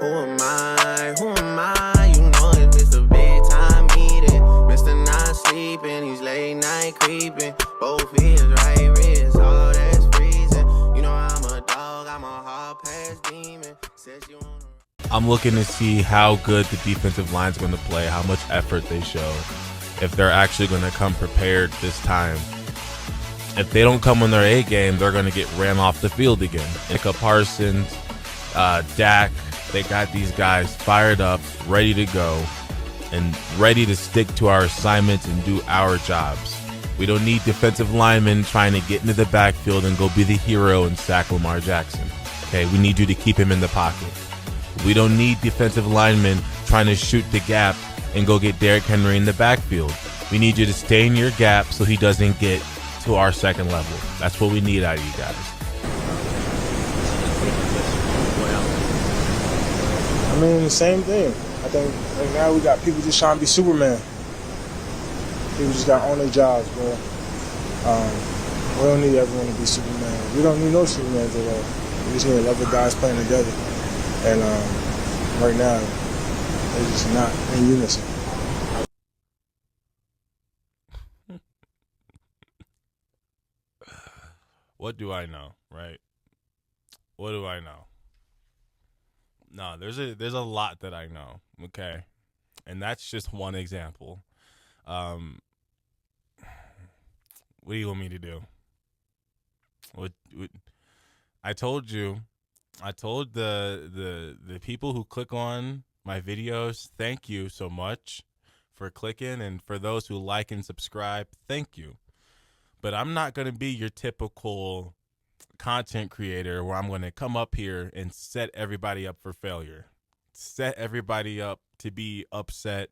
Who am I? Who am I? You know it's Mr. Big Time Eating, Mr. Not Sleeping, he's late night creeping. Both his right wrists, all that's freezing. You know I'm a dog, I'm a hard pass demon. Says you wanna. I'm looking to see how good the defensive line's going to play, how much effort they show, if they're actually going to come prepared this time. If they don't come on their A game, they're going to get ran off the field again. Micah Parsons, Dak, they got these guys fired up, ready to go, and ready to stick to our assignments and do our jobs. We don't need defensive linemen trying to get into the backfield and go be the hero and sack Lamar Jackson. Okay, we need you to keep him in the pocket. We don't need defensive linemen trying to shoot the gap and go get Derrick Henry in the backfield. We need you to stay in your gap so he doesn't get to our second level. That's what we need out of you guys. I mean, the same thing. I think right now we got people just trying to be Superman. People just got on their jobs, bro. We don't need everyone to be Superman. We don't need no Supermans at all. We just need 11 guys playing together. And right now, they're just not in unison. What do I know, right? What do I know? No, there's a lot that I know, okay? And that's just one example. What do you want me to do? What I told you. I told the people who click on my videos, thank you so much for clicking, and for those who like and subscribe, thank you. But I'm not going to be your typical content creator where I'm going to come up here and set everybody up for failure, set everybody up to be upset,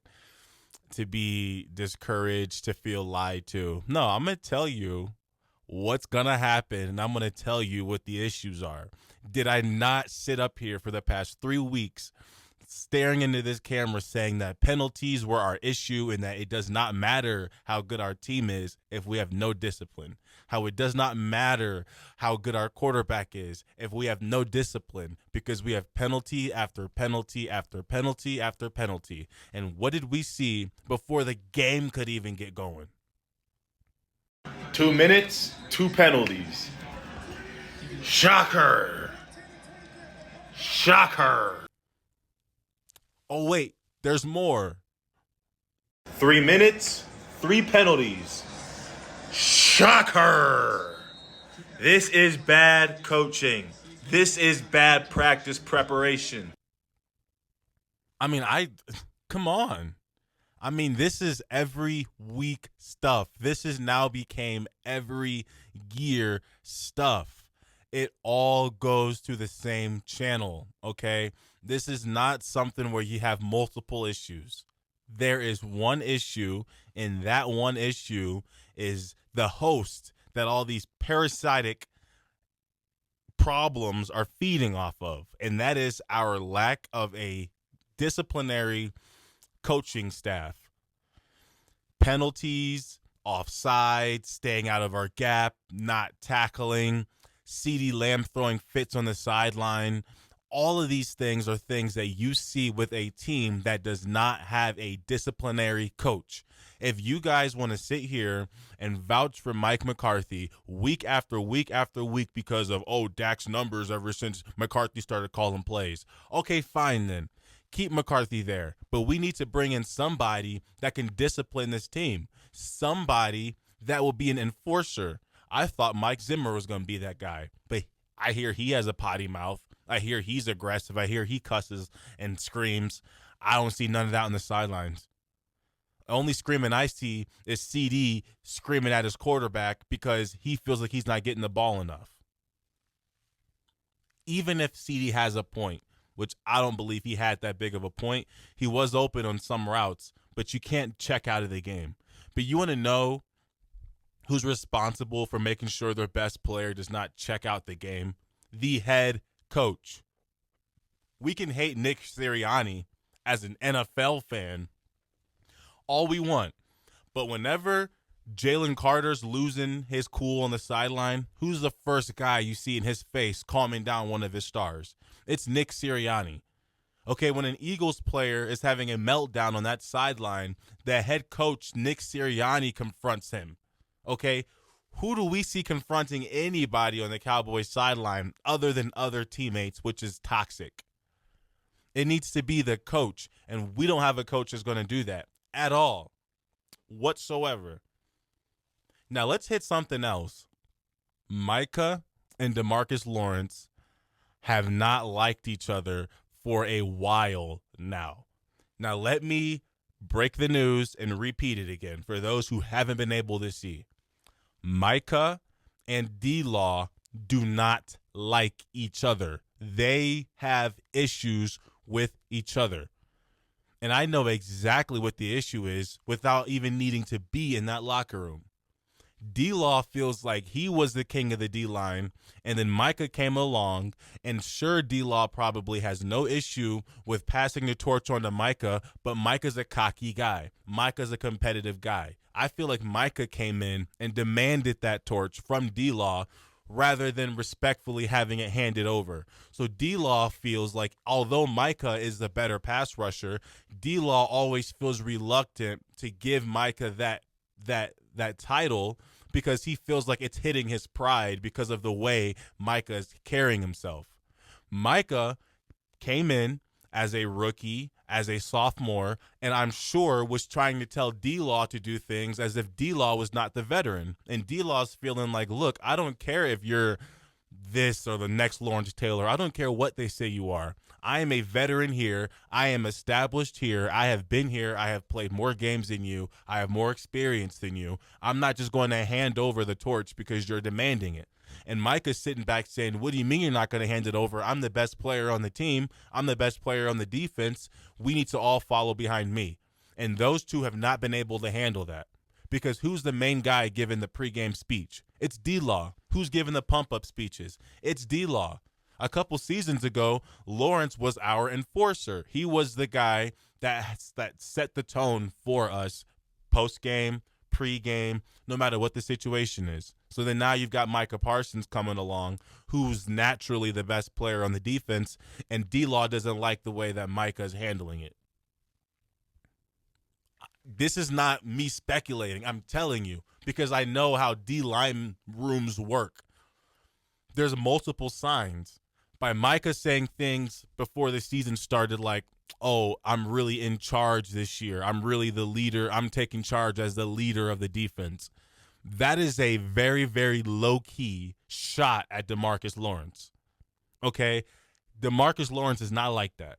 to be discouraged, to feel lied to. No, I'm going to tell you what's going to happen, and I'm going to tell you what the issues are. Did I not sit up here for the past 3 weeks staring into this camera saying that penalties were our issue and that it does not matter how good our team is if we have no discipline? How it does not matter how good our quarterback is if we have no discipline, because we have penalty after penalty after penalty after penalty. And what did we see before the game could even get going? 2 minutes, 2 penalties. Shocker. Shocker. Oh, wait, there's more. 3 minutes, 3 penalties. Shocker. This is bad coaching. This is bad practice preparation. I mean, come on. I mean, this is every week stuff. This is now became every year stuff. It all goes to the same channel, okay? This is not something where you have multiple issues. There is one issue, and that one issue is the host that all these parasitic problems are feeding off of, and that is our lack of a disciplinary coaching staff. Penalties, offside, staying out of our gap, not tackling, CeeDee Lamb throwing fits on the sideline. All of these things are things that you see with a team that does not have a disciplinary coach. If you guys want to sit here and vouch for Mike McCarthy week after week after week because of, Dak's numbers ever since McCarthy started calling plays, okay, fine then. Keep McCarthy there. But we need to bring in somebody that can discipline this team, somebody that will be an enforcer. I thought Mike Zimmer was going to be that guy, but I hear he has a potty mouth. I hear he's aggressive. I hear he cusses and screams. I don't see none of that on the sidelines. The only screaming I see is CD screaming at his quarterback because he feels like he's not getting the ball enough. Even if CD has a point, which I don't believe he had that big of a point, he was open on some routes, but you can't check out of the game. But you want to know who's responsible for making sure their best player does not check out the game? The head coach. We can hate Nick Sirianni as an NFL fan all we want, but whenever Jalen Carter's losing his cool on the sideline, who's the first guy you see in his face calming down one of his stars? It's Nick Sirianni. Okay, when an Eagles player is having a meltdown on that sideline, the head coach, Nick Sirianni, confronts him. Okay, who do we see confronting anybody on the Cowboys sideline other than other teammates, which is toxic? It needs to be the coach, and we don't have a coach that's going to do that at all, whatsoever. Now, let's hit something else. Micah and DeMarcus Lawrence have not liked each other for a while now. Now, let me break the news and repeat it again for those who haven't been able to see. Micah and D-Law do not like each other. They have issues with each other. And I know exactly what the issue is without even needing to be in that locker room. D-Law feels like he was the king of the D-line, and then Micah came along, and sure, D-Law probably has no issue with passing the torch on to Micah, but Micah's a cocky guy. Micah's a competitive guy. I feel like Micah came in and demanded that torch from D-Law rather than respectfully having it handed over. So D-Law feels like although Micah is the better pass rusher, D-Law always feels reluctant to give Micah that title because he feels like it's hitting his pride because of the way Micah is carrying himself. Micah came in as a rookie, as a sophomore, and I'm sure was trying to tell D-Law to do things as if D-Law was not the veteran. And D-Law's feeling like, look, I don't care if you're this or the next Lawrence Taylor. I don't care what they say you are. I am a veteran here. I am established here. I have been here. I have played more games than you. I have more experience than you. I'm not just going to hand over the torch because you're demanding it. And Micah's sitting back saying, what do you mean you're not going to hand it over? I'm the best player on the team. I'm the best player on the defense. We need to all follow behind me. And those two have not been able to handle that. Because who's the main guy giving the pregame speech? It's D-Law. Who's giving the pump-up speeches? It's D-Law. A couple seasons ago, Lawrence was our enforcer. He was the guy that set the tone for us post-game, pre-game, no matter what the situation is. So then now you've got Micah Parsons coming along, who's naturally the best player on the defense, and D-Law doesn't like the way that Micah's handling it. This is not me speculating. I'm telling you because I know how D-line rooms work. There's multiple signs by Micah saying things before the season started like, oh, I'm really in charge this year. I'm really the leader. I'm taking charge as the leader of the defense. That is a very, very low-key shot at DeMarcus Lawrence. Okay? DeMarcus Lawrence is not like that.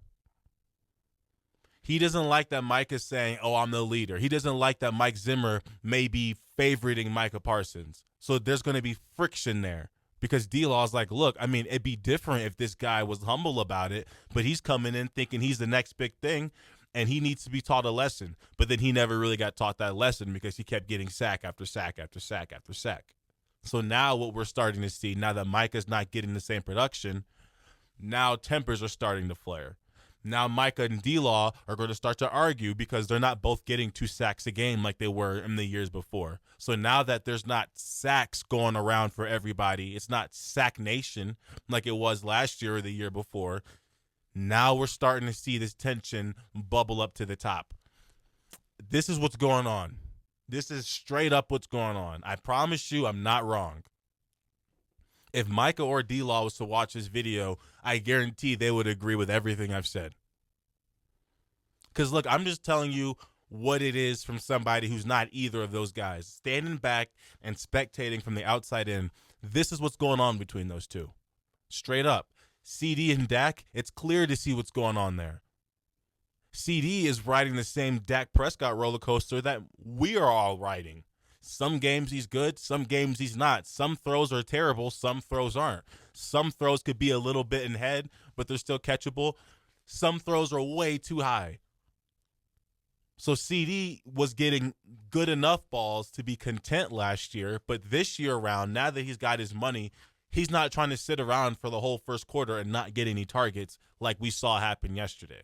He doesn't like that Mike is saying, oh, I'm the leader. He doesn't like that Mike Zimmer may be favoriting Micah Parsons. So there's going to be friction there because D-Law is like, look, I mean, it'd be different if this guy was humble about it, but he's coming in thinking he's the next big thing and he needs to be taught a lesson. But then he never really got taught that lesson because he kept getting sack after sack after sack after sack. So now what we're starting to see, now that Micah's not getting the same production, now tempers are starting to flare. Now Micah and D-Law are going to start to argue because they're not both getting 2 sacks a game like they were in the years before. So now that there's not sacks going around for everybody, it's not sack nation like it was last year or the year before. Now we're starting to see this tension bubble up to the top. This is what's going on. This is straight up what's going on. I promise you I'm not wrong. If Micah or D-Law was to watch this video, I guarantee they would agree with everything I've said. Because, look, I'm just telling you what it is from somebody who's not either of those guys. Standing back and spectating from the outside in, this is what's going on between those two. Straight up. CD and Dak, it's clear to see what's going on there. CD is riding the same Dak Prescott roller coaster that we are all riding. Some games he's good, some games he's not. Some throws are terrible, some throws aren't. Some throws could be a little bit in head, but they're still catchable. Some throws are way too high. So CD was getting good enough balls to be content last year, but this year around, now that he's got his money, he's not trying to sit around for the whole first quarter and not get any targets like we saw happen yesterday.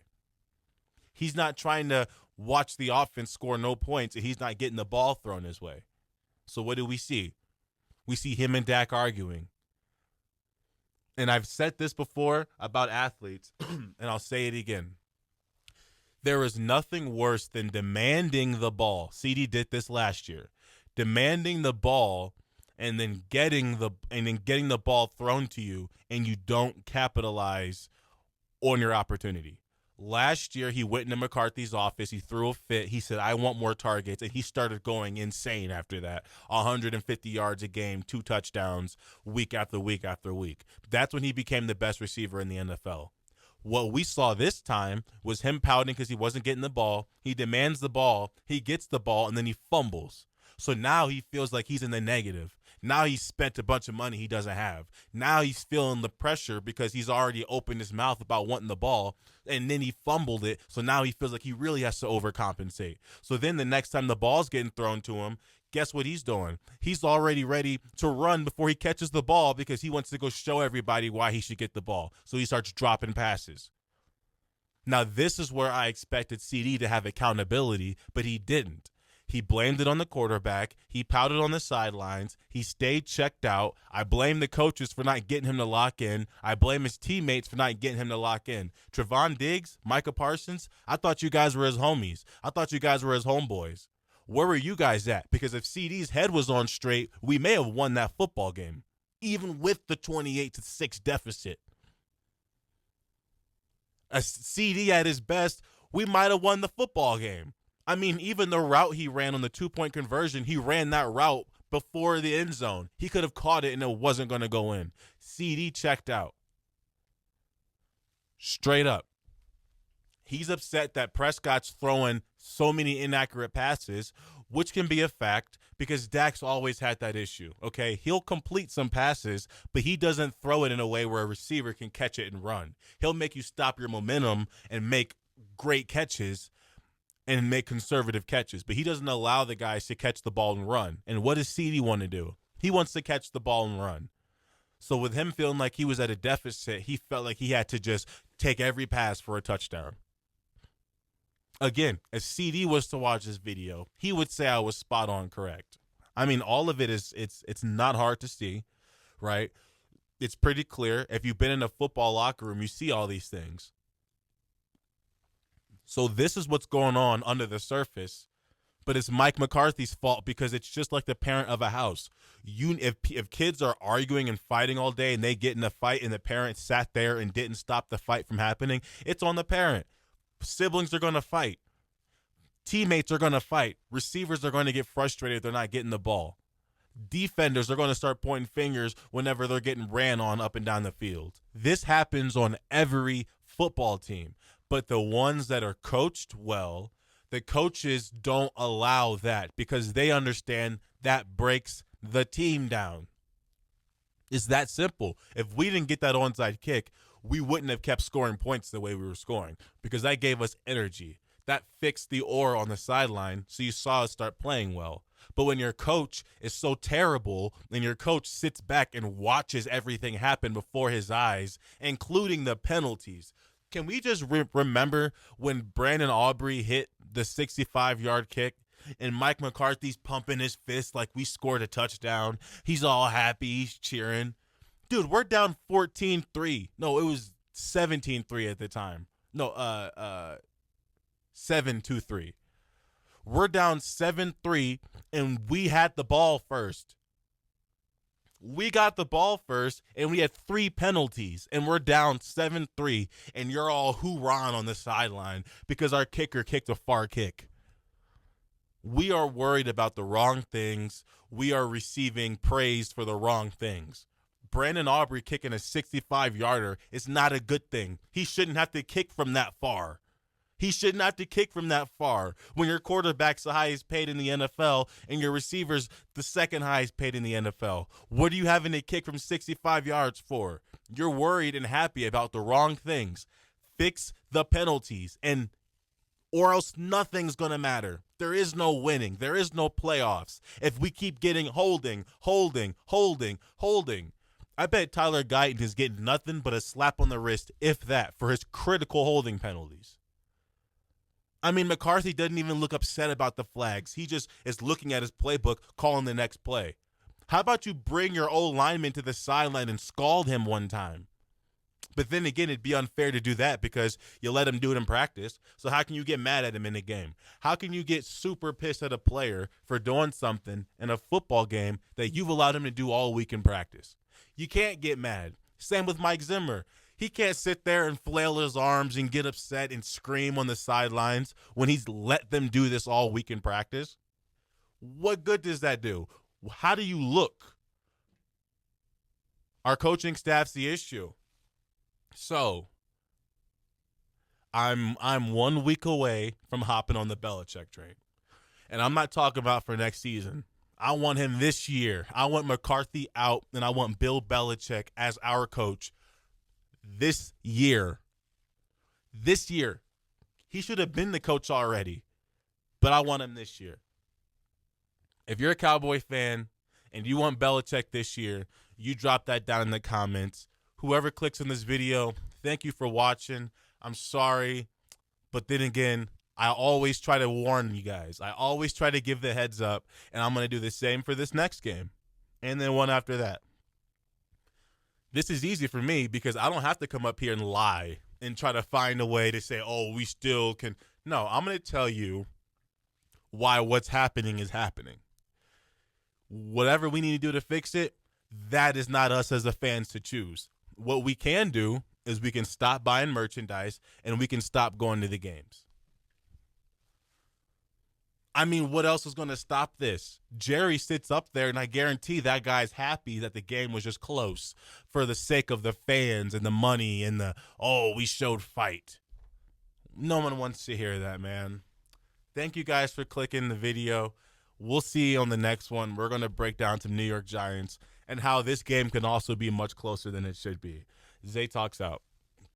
He's not trying to watch the offense score no points, and he's not getting the ball thrown his way. So what do we see? We see him and Dak arguing. and I've said this before about athletes, and I'll say it again. There is nothing worse than demanding the ball. CD did this last year. Demanding the ball and then getting the ball thrown to you, and you don't capitalize on your opportunity. Last year, he went into McCarthy's office. He threw a fit. He said, I want more targets. And he started going insane after that. 150 yards a game, 2 touchdowns, week after week after week. That's when he became the best receiver in the NFL. What we saw this time was him pouting because he wasn't getting the ball. He demands the ball. He gets the ball, and then he fumbles. So now he feels like he's in the negative. Now he's spent a bunch of money he doesn't have. Now he's feeling the pressure because he's already opened his mouth about wanting the ball, and then he fumbled it. So now he feels like he really has to overcompensate. So then the next time the ball's getting thrown to him, guess what he's doing? He's already ready to run before he catches the ball because he wants to go show everybody why he should get the ball. So he starts dropping passes. Now, this is where I expected CD to have accountability, but he didn't. He blamed it on the quarterback. He pouted on the sidelines. He stayed checked out. I blame the coaches for not getting him to lock in. I blame his teammates for not getting him to lock in. Trevon Diggs, Micah Parsons, I thought you guys were his homies. I thought you guys were his homeboys. Where were you guys at? Because if CD's head was on straight, we may have won that football game, even with the 28-6 deficit. A CD at his best, we might have won the football game. I mean, even the route he ran on the 2-point conversion, he ran that route before the end zone. He could have caught it and it wasn't going to go in. CD checked out. Straight up. He's upset that Prescott's throwing so many inaccurate passes, which can be a fact because Dak's always had that issue, okay? He'll complete some passes, but he doesn't throw it in a way where a receiver can catch it and run. He'll make you stop your momentum and make great catches and make conservative catches, but he doesn't allow the guys to catch the ball and run. And what does CD want to do? He wants to catch the ball and run. So with him feeling like he was at a deficit, he felt like he had to just take every pass for a touchdown. Again, if CD was to watch this video, he would say I was spot on correct. I mean, all of it is, it's not hard to see, right? It's pretty clear. If you've been in a football locker room, you see all these things. So this is what's going on under the surface, but it's Mike McCarthy's fault because it's just like the parent of a house. If kids are arguing and fighting all day and they get in a fight and the parent sat there and didn't stop the fight from happening, it's on the parent. Siblings are going to fight. Teammates are going to fight. Receivers are going to get frustrated if they're not getting the ball. Defenders are going to start pointing fingers whenever they're getting ran on up and down the field. This happens on every football team. But the ones that are coached well, the coaches don't allow that because they understand that breaks the team down. It's that simple. If we didn't get that onside kick, we wouldn't have kept scoring points the way we were scoring because that gave us energy. That fixed the aura on the sideline, so you saw us start playing well. But when your coach is so terrible and your coach sits back and watches everything happen before his eyes, including the penalties, can we just remember when Brandon Aubrey hit the 65-yard kick and Mike McCarthy's pumping his fist like we scored a touchdown? He's all happy. He's cheering. Dude, we're down 14-3. No, it was 17-3 at the time. No, 7-3. We're down 7-3, and we had the ball first. We got the ball first, and we had 3 penalties, and we're down 7-3, and you're all hoorahing on the sideline because our kicker kicked a far kick. We are worried about the wrong things. We are receiving praise for the wrong things. Brandon Aubrey kicking a 65-yarder is not a good thing. He shouldn't have to kick from that far. He shouldn't have to kick from that far when your quarterback's the highest paid in the NFL and your receiver's the second highest paid in the NFL. What are you having to kick from 65 yards for? You're worried and happy about the wrong things. Fix the penalties, or else nothing's going to matter. There is no winning. There is no playoffs. If we keep getting holding. I bet Tyler Guyton is getting nothing but a slap on the wrist, if that, for his critical holding penalties. I mean, McCarthy doesn't even look upset about the flags. He just is looking at his playbook, calling the next play. How about you bring your old lineman to the sideline and scald him one time? But then again, it'd be unfair to do that because you let him do it in practice. So how can you get mad at him in a game? How can you get super pissed at a player for doing something in a football game that you've allowed him to do all week in practice? You can't get mad. Same with Mike Zimmer. He can't sit there and flail his arms and get upset and scream on the sidelines when he's let them do this all week in practice. What good does that do? How do you look? Our coaching staff's the issue. So, I'm 1 week away from hopping on the Belichick train. And I'm not talking about for next season. I want him this year. I want McCarthy out, and I want Bill Belichick as our coach this year. This year. He should have been the coach already, but I want him this year. If you're a Cowboy fan and you want Belichick this year, you drop that down in the comments. Whoever clicks on this video, thank you for watching. I'm sorry, but then again, I always try to warn you guys. I always try to give the heads up, and I'm going to do the same for this next game and then one after that. This is easy for me because I don't have to come up here and lie and try to find a way to say, oh, we still can. No, I'm going to tell you why what's happening is happening. Whatever we need to do to fix it, that is not us as the fans to choose. What we can do is we can stop buying merchandise and we can stop going to the games. I mean, what else is going to stop this? Jerry sits up there, and I guarantee that guy's happy that the game was just close for the sake of the fans and the money and we showed fight. No one wants to hear that, man. Thank you guys for clicking the video. We'll see you on the next one. We're going to break down some New York Giants and how this game can also be much closer than it should be. Zay Talks out.